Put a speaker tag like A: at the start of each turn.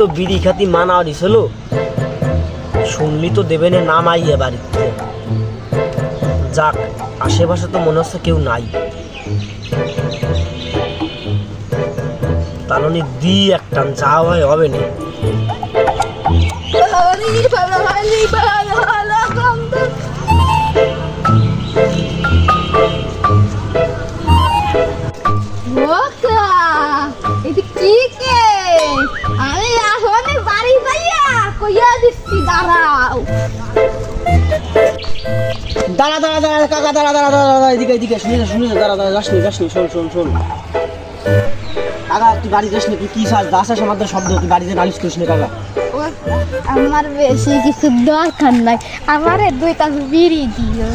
A: তো বিড়ি খাতি মানা দিছিল, শুনলি তো দেবে না নাম আইয়ে বাড়িতে। যাক, আশেপাশে তো মনে হচ্ছে কেউ নাই। তালনি দি একটা যা হয় হবে না।
B: আমি আসলে বাড়ি যাইয়া কইয়া দিচ্ছি, দাঁড়াও।
C: দাঁড়া দাঁড়া দাঁড়া কাকা, দাঁড়া দাঁড়া দাঁড়া দাঁড়া, এদিকে এদিকে শুনে দাঁড়া দাঁড়া, যাসনি যাসনি, শোন শোন শোন কাকা, তুই বাড়ি যাসনি, তুই কি দাসের সমাধান শব্দ, তুই বাড়িতে নালিশ করিস না কাকা।
B: আমার বেশি কিছু দরকার নাই, আমারে 2 কাপ বিড়ি দিও।